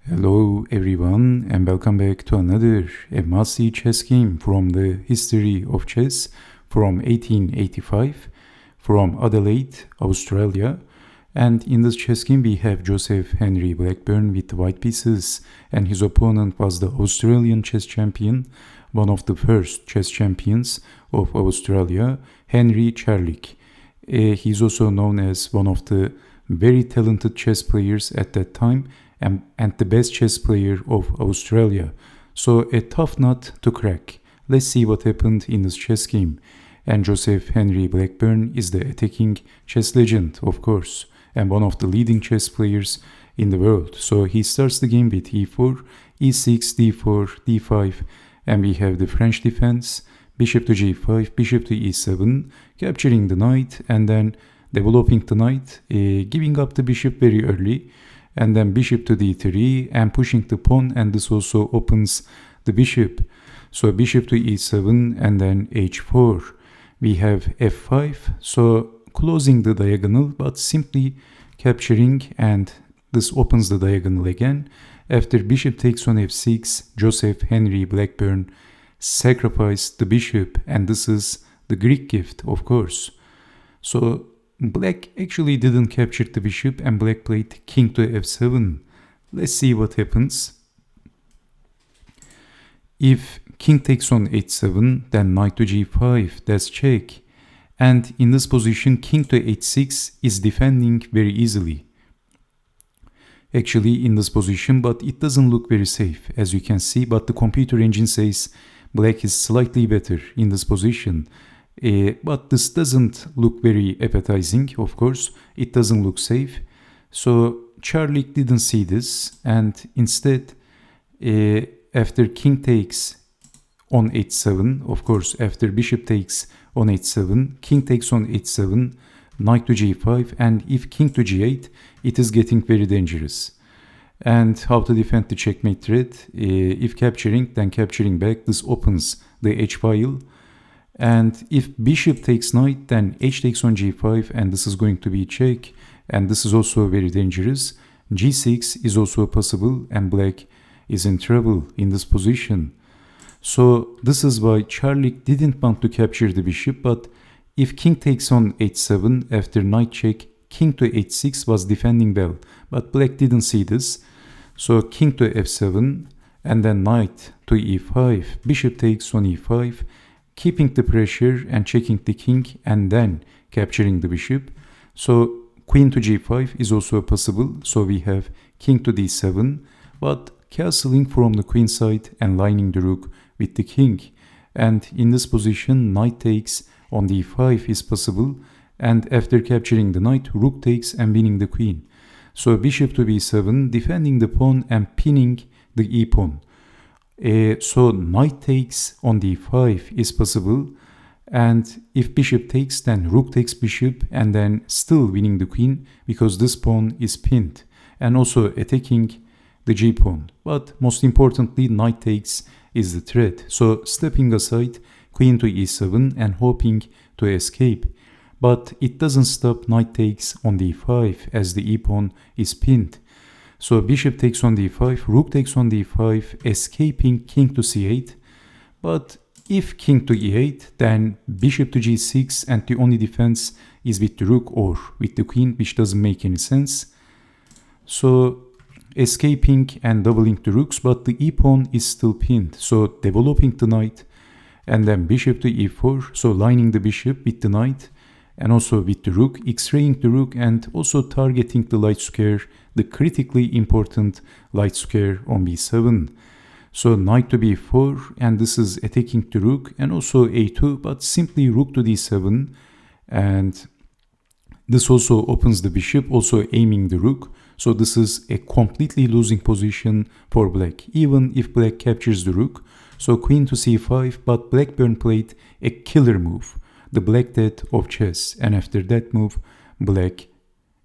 Hello everyone and welcome back to another must-see chess game from the history of chess from 1885 from Adelaide, Australia. And in this chess game we have Joseph Henry Blackburne with the white pieces, and his opponent was the Australian chess champion, one of the first chess champions of Australia, Henry Charlick. He's also known as one of the very talented chess players at that time and the best chess player of Australia. So a tough nut to crack. Let's see what happened in this chess game. And Joseph Henry Blackburne is the attacking chess legend, of course, and one of the leading chess players in the world. So he starts the game with e4, e6, d4, d5, and we have the French defense, bishop to g5, bishop to e7, capturing the knight, and then developing the knight, giving up the bishop very early, and then bishop to d3 and pushing the pawn, and this also opens the bishop. So bishop to e7 and then h4. We have f5, so closing the diagonal but simply capturing, and this opens the diagonal again. After bishop takes on f6, Joseph Henry Blackburne sacrificed the bishop, and this is the Greek gift, of course. So Black actually didn't capture the bishop and Black played king to f7. Let's see what happens. If king takes on h7, then knight to g5, that's check. And in this position, king to h6 is defending very easily. Actually in this position, but it doesn't look very safe, as you can see, but the computer engine says Black is slightly better in this position. But this doesn't look very appetizing, of course. It doesn't look safe. So Charlick didn't see this, and instead, after king takes on h7, of course, after bishop takes on h7, king takes on h7, knight to g5, and if king to g8, it is getting very dangerous. And how to defend the checkmate threat? If capturing, then capturing back, this opens the h-file. And if bishop takes knight, then h takes on g5, and this is going to be check, and this is also very dangerous. g6 is also possible, and Black is in trouble in this position. So this is why Charlick didn't want to capture the bishop, but if king takes on h7 after knight check, king to h6 was defending well, but Black didn't see this. So king to f7, and then knight to e5, bishop takes on e5, keeping the pressure and checking the king and then capturing the bishop. So queen to g5 is also possible. So we have king to d7, but castling from the queen side and lining the rook with the king. And in this position, knight takes on d5 is possible. And after capturing the knight, rook takes and winning the queen. So bishop to b7, defending the pawn and pinning the e-pawn. So knight takes on d5 is possible, and if bishop takes, then rook takes bishop, and then still winning the queen because this pawn is pinned, and also attacking the g-pawn. But most importantly, knight takes is the threat. So stepping aside, queen to e7 and hoping to escape. But it doesn't stop knight takes on d5 as the e-pawn is pinned. So bishop takes on d5, rook takes on d5, escaping king to c8. But if king to e8, then bishop to g6, and the only defense is with the rook or with the queen, which doesn't make any sense. So escaping and doubling the rooks, but the e-pawn is still pinned. So developing the knight, and then bishop to e4, so lining the bishop with the knight, and also with the rook, x-raying the rook, and also targeting the light square, the critically important light square on b7. So knight to b4, and this is attacking the rook, and also a2, but simply rook to d7, and this also opens the bishop, also aiming the rook. So this is a completely losing position for Black, even if Black captures the rook. So queen to c5, but Blackburne played a killer move, the Black Death of chess, and after that move, Black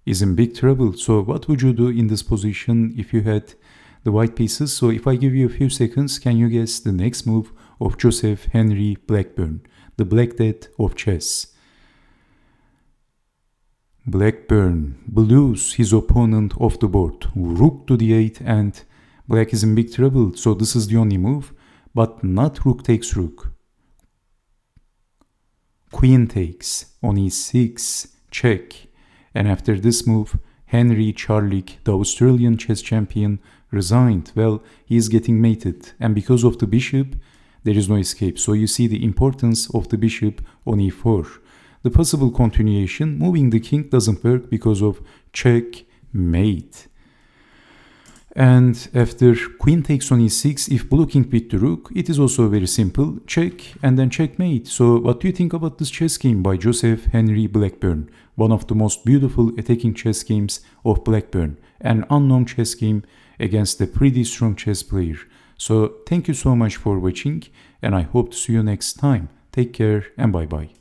is in big trouble. So what would you do in this position if you had the white pieces? So if I give you a few seconds, can you guess the next move of Joseph Henry Blackburne, the Black Death of chess? Blackburne blews his opponent off the board, rook to d8, and Black is in big trouble, so this is the only move, but not rook takes rook. Queen takes, on e6, check. And after this move, Henry Charlick, the Australian chess champion, resigned. Well, he is getting mated, and because of the bishop, there is no escape. So you see the importance of the bishop on e4. The possible continuation, moving the king, doesn't work because of checkmate. And after queen takes on e6, if blocking with the rook, it is also very simple. Check and then checkmate. So what do you think about this chess game by Joseph Henry Blackburne? One of the most beautiful attacking chess games of Blackburne. An unknown chess game against a pretty strong chess player. So thank you so much for watching, and I hope to see you next time. Take care and bye bye.